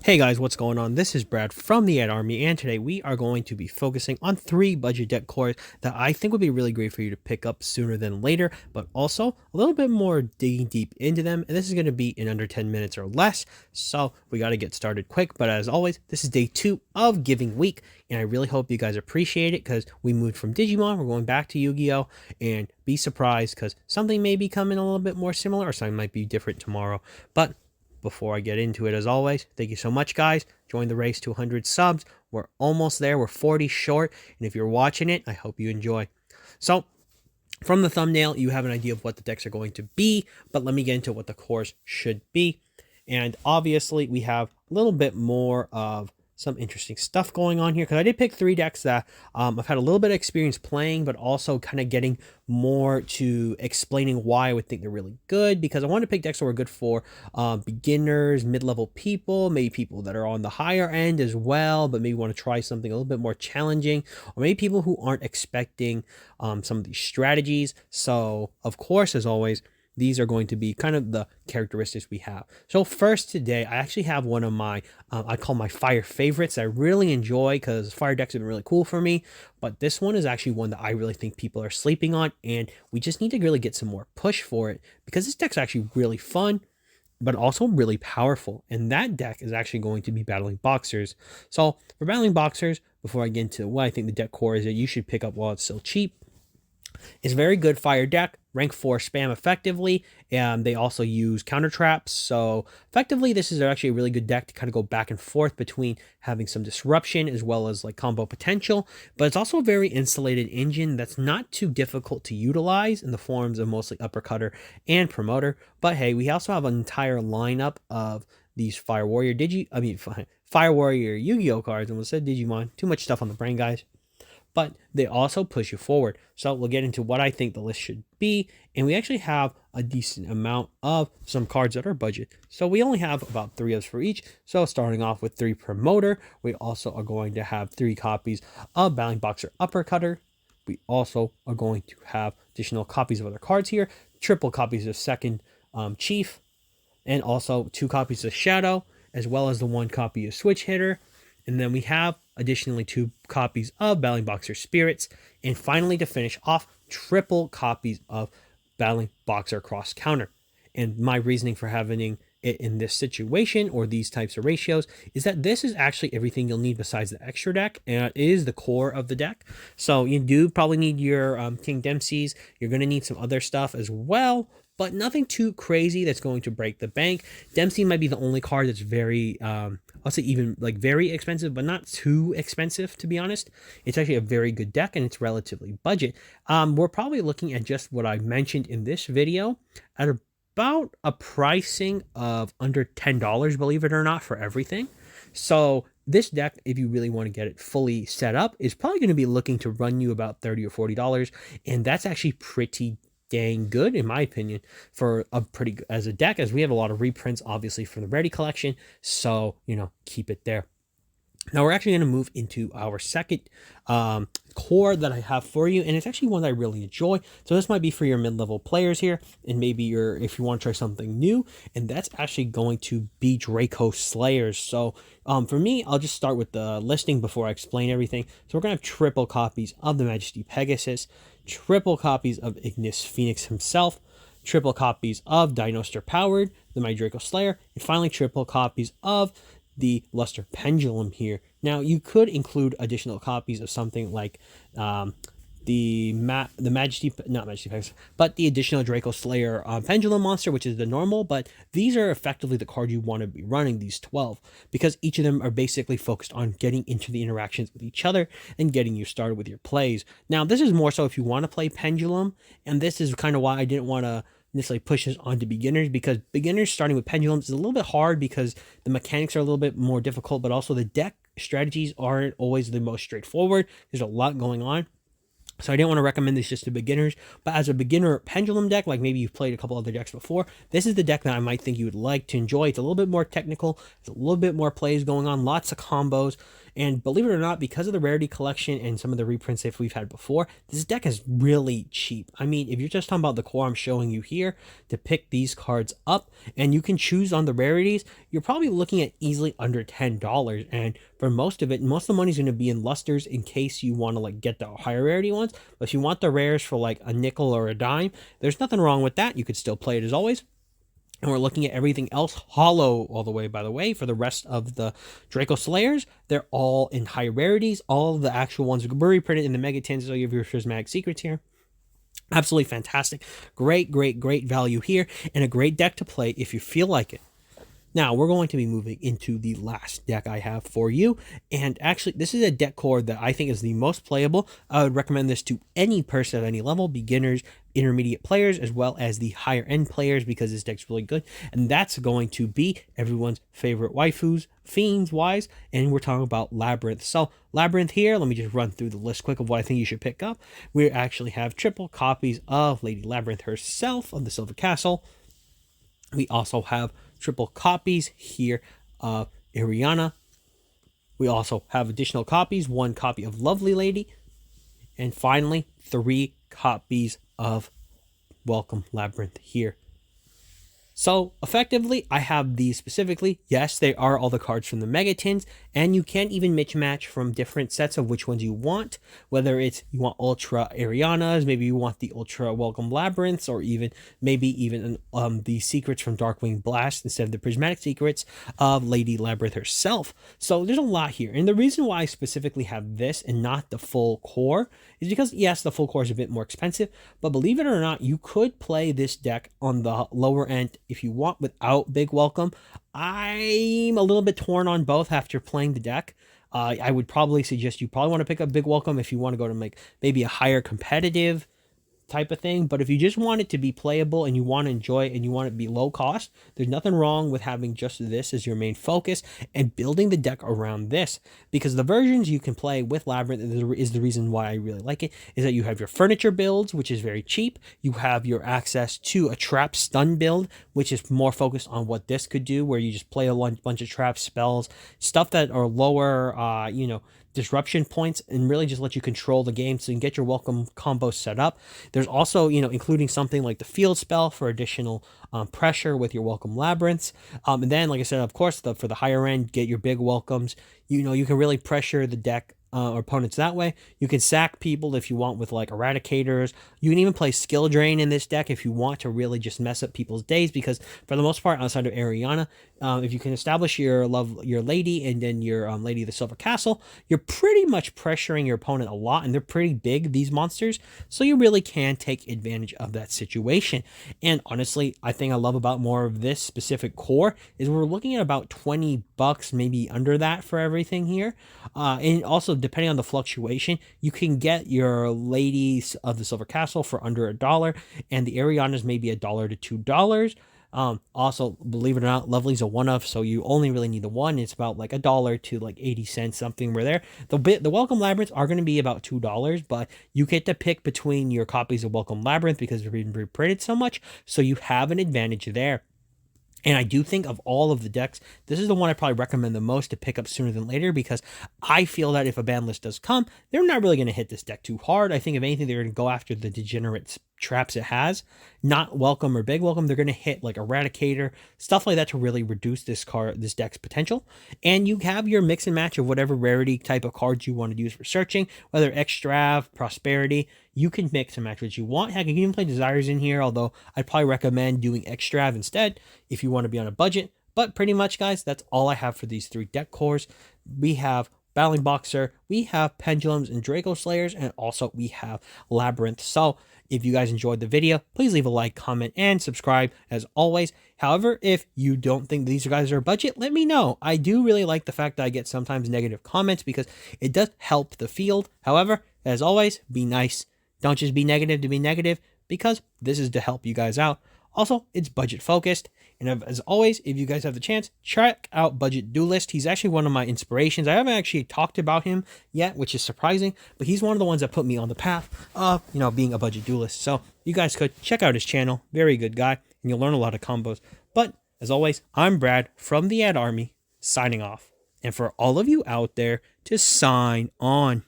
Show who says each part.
Speaker 1: Hey guys, what's going on? This is Brad from the Ad Army, and today we are going to be focusing on 3 budget deck cores that I think would be really great for you to pick up sooner than later, but also a little bit more digging deep into them, and this is going to be in under 10 minutes or less, so we got to get started quick. But as always, this is day 2 of Giving Week, and I really hope you guys appreciate it because we moved from Digimon, we're going back to Yu-Gi-Oh! And be surprised because something may be coming a little bit more similar or something might be different tomorrow, but before I get into it, as always, thank you so much, guys. Join the race to 100 subs. We're almost there. We're 40 short. And if you're watching it, I hope you enjoy. So, from the thumbnail, you have an idea of what the decks are going to be. But let me get into what the cores should be. And obviously, we have a little bit more of some interesting stuff going on here because I did pick 3 decks that I've had a little bit of experience playing, but also kind of getting more to explaining why I would think they're really good, because I want to pick decks that are good for beginners, mid-level people, maybe people that are on the higher end as well, but maybe want to try something a little bit more challenging, or maybe people who aren't expecting some of these strategies. So of course, as always, these are going to be kind of the characteristics we have. So first today, I actually have one of my, I call my fire favorites that I really enjoy because fire decks have been really cool for me. But this one is actually one that I really think people are sleeping on. And we just need to really get some more push for it because this deck's actually really fun, but also really powerful. And that deck is actually going to be Battling Boxers. So for Battling Boxers, before I get into what I think the deck core is that you should pick up while it's still cheap, it's a very good fire deck, rank 4 spam effectively, and they also use counter traps. So effectively, this is actually a really good deck to kind of go back and forth between having some disruption as well as like combo potential. But it's also a very insulated engine that's not too difficult to utilize in the forms of mostly uppercutter and promoter. But hey, we also have an entire lineup of these Fire Warrior Fire Warrior Yu-Gi-Oh cards, and we'll say Digimon. Too much stuff on the brain, guys. But they also push you forward. So we'll get into what I think the list should be. And we actually have a decent amount of some cards that are budget. So we only have about 3 of us for each. So starting off with 3 Promoter, we also are going to have 3 copies of Battling Boxer Uppercutter. We also are going to have additional copies of other cards here. Triple copies of Second Chief. And also 2 copies of Shadow, as well as the 1 copy of Switch Hitter. And then we have additionally 2 copies of Battling Boxer Spirits. And finally, to finish off, triple copies of Battling Boxer Cross Counter. And my reasoning for having it in this situation or these types of ratios is that this is actually everything you'll need besides the extra deck, and it is the core of the deck. So you do probably need your King Dempsey's. You're going to need some other stuff as well, but nothing too crazy that's going to break the bank. Dempsey might be the only card that's very, I'll say even like very expensive, but not too expensive, to be honest. It's actually a very good deck and it's relatively budget. We're probably looking at just what I mentioned in this video at about a pricing of under $10, believe it or not, for everything. So this deck, if you really want to get it fully set up, is probably going to be looking to run you about $30 or $40. And that's actually pretty dang good, in my opinion, for a pretty as a deck, as we have a lot of reprints obviously from the Ready collection, so keep it there. Now we're actually going to move into our second core that I have for you, and it's actually one that I really enjoy. So this might be for your mid-level players here, and maybe if you want to try something new, and that's actually going to be Draco Slayers. So for me, I'll just start with the listing before I explain everything. So we're going to have triple copies of the Majesty Pegasus, triple copies of Ignis Phoenix himself, triple copies of Dinoster Powered, the Mighty Draco Slayer, and finally triple copies of the Luster Pendulum here. Now you could include additional copies of something like the Majesty, not Majesty Pegasus, but the additional Draco Slayer Pendulum monster, which is the normal, but these are effectively the cards you want to be running, these 12, because each of them are basically focused on getting into the interactions with each other and getting you started with your plays. Now this is more so if you want to play Pendulum, and this is kind of why I didn't want to necessarily push this onto beginners, because beginners starting with pendulums is a little bit hard because the mechanics are a little bit more difficult, but also the deck strategies aren't always the most straightforward. There's a lot going on. So I didn't want to recommend this just to beginners, but as a beginner pendulum deck, like maybe you've played a couple other decks before, this is the deck that I might think you would like to enjoy. It's a little bit more technical. It's a little bit more plays going on, lots of combos, And believe it or not, because of the rarity collection and some of the reprints that we've had before, this deck is really cheap. I mean, if you're just talking about the core I'm showing you here to pick these cards up, and you can choose on the rarities, you're probably looking at easily under $10. And for most of it, most of the money's going to be in lusters in case you want to like get the higher rarity ones. But if you want the rares for like a nickel or a dime, there's nothing wrong with that. You could still play it as always. And we're looking at everything else hollow all the way, by the way, for the rest of the Draco Slayers. They're all in high rarities. All of the actual ones were reprinted in the Mega Tins, so you have your Prismatic Secrets here. Absolutely fantastic. Great, great, great value here, and a great deck to play if you feel like it. Now, we're going to be moving into the last deck I have for you, and actually, this is a deck core that I think is the most playable. I would recommend this to any person of any level, beginners, intermediate players, as well as the higher end players, because this deck's really good, and that's going to be everyone's favorite waifus, fiends-wise, and we're talking about Labyrinth. So, Labyrinth here, let me just run through the list quick of what I think you should pick up. We actually have triple copies of Lady Labyrinth herself of the Silver Castle. We also have triple copies here of Ariana. We also have additional copies, 1 copy of Lovely Lady, and finally 3 copies of Welcome Labyrinth here. So effectively, I have these specifically. Yes, they are all the cards from the Mega Tins, and you can even match from different sets of which ones you want, whether it's you want Ultra Arianas, maybe you want the Ultra Welcome Labyrinths, or maybe even the secrets from Darkwing Blast instead of the Prismatic Secrets of Lady Labyrinth herself. So there's a lot here, and the reason why I specifically have this and not the full core is because, yes, the full core is a bit more expensive, but believe it or not, you could play this deck on the lower end if you want without Big Welcome. I'm a little bit torn on both after playing the deck. I would probably suggest you probably want to pick up Big Welcome if you want to go to maybe a higher competitive type of thing. But if you just want it to be playable and you want to enjoy it and you want it to be low cost, there's nothing wrong with having just this as your main focus and building the deck around this, because the versions you can play with Labyrinth is the reason why I really like it, is that you have your furniture builds, which is very cheap. You have your access to a trap stun build, which is more focused on what this could do, where you just play a bunch of trap spells, stuff that are lower, disruption points, and really just let you control the game so you can get your welcome combo set up. There's also, including something like the field spell for additional pressure with your welcome labyrinths. And then, like I said, of course, for the higher end, get your big welcomes. You can really pressure the deck or opponents that way. You can sack people if you want with like eradicators. You can even play skill drain in this deck if you want to really just mess up people's days, because for the most part, outside of Ariana, if you can establish your lady and then your Lady of the Silver Castle, you're pretty much pressuring your opponent a lot, and they're pretty big, these monsters, so you really can take advantage of that situation. And honestly, I think I love about more of this specific core is we're looking at about $20, maybe under that for everything here. And also, depending on the fluctuation, you can get your Ladies of the Silver Castle for under $1, and the Arianas maybe $1 to $2. Also, believe it or not, Lovely's a one-of, so you only really need the one. It's about like $1 to like 80 cents, something where there. The Welcome Labyrinths are going to be about $2, but you get to pick between your copies of Welcome Labyrinth because they're being reprinted so much, so you have an advantage there. And I do think of all of the decks, this is the one I probably recommend the most to pick up sooner than later, because I feel that if a ban list does come, they're not really going to hit this deck too hard. I think if anything, they're going to go after the degenerate traps it has, not Welcome or Big Welcome. They're going to hit like Eradicator, stuff like that, to really reduce this deck's potential. And you have your mix and match of whatever rarity type of cards you want to use for searching, whether Extrav, Prosperity. You can mix and match what you want. Heck, you can even play Desires in here, although I'd probably recommend doing Extrav instead if you want to be on a budget. But pretty much, guys, that's all I have for these 3 deck cores. We have Battling Boxer, we have Pendulums and Draco Slayers, and also we have Labyrinth. So if you guys enjoyed the video, please leave a like, comment, and subscribe as always. However, if you don't think these guys are a budget, let me know. I do really like the fact that I get sometimes negative comments because it does help the field. However, as always, be nice. Don't just be negative to be negative, because this is to help you guys out. Also, it's budget focused. And as always, if you guys have the chance, check out Budget Duelist. He's actually one of my inspirations. I haven't actually talked about him yet, which is surprising, but he's one of the ones that put me on the path of, being a budget duelist. So you guys could check out his channel. Very good guy, and you'll learn a lot of combos. But as always, I'm Brad from the Ad Army, signing off. And for all of you out there to sign on.